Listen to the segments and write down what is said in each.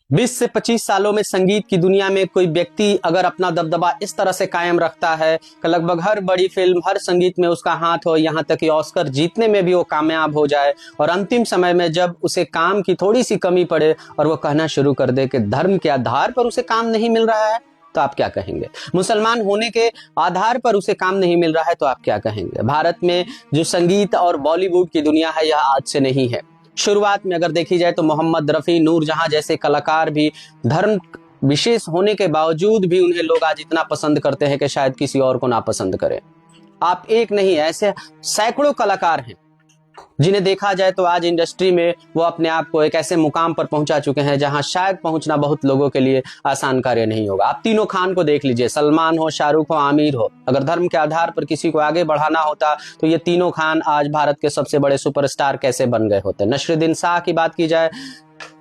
20 से 25 सालों में संगीत की दुनिया में कोई व्यक्ति अगर अपना दबदबा इस तरह से कायम रखता है कि लगभग हर बड़ी फिल्म, हर संगीत में उसका हाथ हो, यहाँ तक कि ऑस्कर जीतने में भी वो कामयाब हो जाए, और अंतिम समय में जब उसे काम की थोड़ी सी कमी पड़े और वो कहना शुरू कर दे कि धर्म के आधार पर उसे काम नहीं मिल रहा है, तो आप क्या कहेंगे? मुसलमान होने के आधार पर उसे काम नहीं मिल रहा है, तो आप क्या कहेंगे? भारत में जो संगीत और बॉलीवुड की दुनिया है, यह आज से नहीं है। शुरुआत में अगर देखी जाए तो मोहम्मद रफ़ी, नूरजहां जैसे कलाकार भी धर्म विशेष होने के बावजूद भी उन्हें लोग आज इतना पसंद करते हैं कि शायद किसी और को ना पसंद करें। आप एक नहीं, ऐसे सैकड़ों कलाकार हैं जिन्हें देखा जाए तो आज इंडस्ट्री में वो अपने आप को एक ऐसे मुकाम पर पहुंचा चुके हैं जहां शायद पहुंचना बहुत लोगों के लिए आसान कार्य नहीं होगा। आप तीनों खान को देख लीजिए, सलमान हो, शाहरुख हो, आमिर हो। अगर धर्म के आधार पर किसी को आगे बढ़ाना होता तो ये तीनों खान आज भारत के सबसे बड़े सुपरस्टार कैसे बन गए होते। नसरुद्दीन शाह की बात की जाए,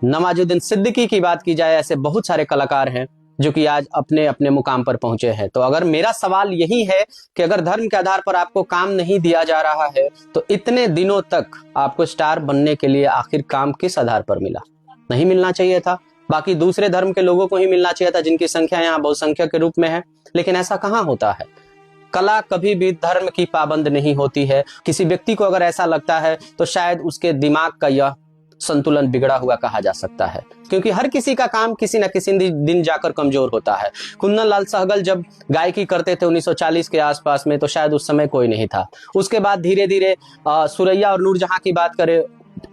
नवाजुद्दीन सिद्दीकी की बात की जाए, ऐसे बहुत सारे कलाकार हैं जो कि आज अपने अपने मुकाम पर पहुंचे हैं। तो अगर मेरा सवाल यही है कि अगर धर्म के आधार पर आपको काम नहीं दिया जा रहा है तो इतने दिनों तक आपको स्टार बनने के लिए आखिर काम किस आधार पर मिला? नहीं मिलना चाहिए था, बाकी दूसरे धर्म के लोगों को ही मिलना चाहिए था जिनकी संख्या यहाँ बहुसंख्यक के रूप में है। लेकिन ऐसा कहाँ होता है। कला कभी भी धर्म की पाबंद नहीं होती है। किसी व्यक्ति को अगर ऐसा लगता है तो शायद उसके दिमाग का यह संतुलन बिगड़ा हुआ कहा जा सकता है, क्योंकि हर किसी का काम किसी न किसी दिन जाकर कमजोर होता है। कुंदन लाल सहगल जब गायकी करते थे 1940 के आसपास में, तो शायद उस समय कोई नहीं था। उसके बाद धीरे धीरे सुरैया और नूरजहां की बात करें,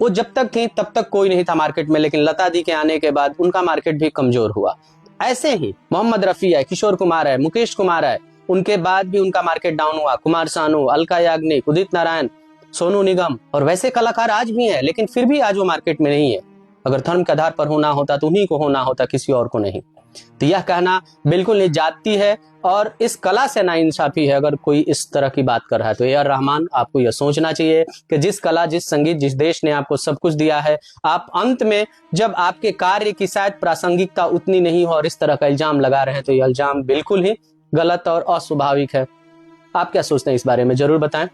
वो जब तक थी तब तक कोई नहीं था मार्केट में, लेकिन लता दी के आने के बाद उनका मार्केट भी कमजोर हुआ। ऐसे ही मोहम्मद रफी है, किशोर कुमार है, मुकेश कुमार है, उनके बाद भी उनका मार्केट डाउन हुआ। कुमार सानू, अलका याग्निक, उदित नारायण, सोनू निगम और वैसे कलाकार आज भी हैं, लेकिन फिर भी आज वो मार्केट में नहीं है। अगर धर्म के आधार पर होना होता तो उन्हीं को होना होता, किसी और को नहीं। तो यह कहना बिल्कुल नहीं जाती है और इस कला से नाइंसाफी है अगर कोई इस तरह की बात कर रहा है। तो ए आर रहमान, आपको यह सोचना चाहिए कि जिस कला, जिस संगीत, जिस देश ने आपको सब कुछ दिया है, आप अंत में जब आपके कार्य की शायद प्रासंगिकता उतनी नहीं हो और इस तरह का इल्जाम लगा रहे हैं, तो यह इल्जाम बिल्कुल ही गलत और अस्वाभाविक है। आप क्या सोचते हैं इस बारे में, जरूर बताएं।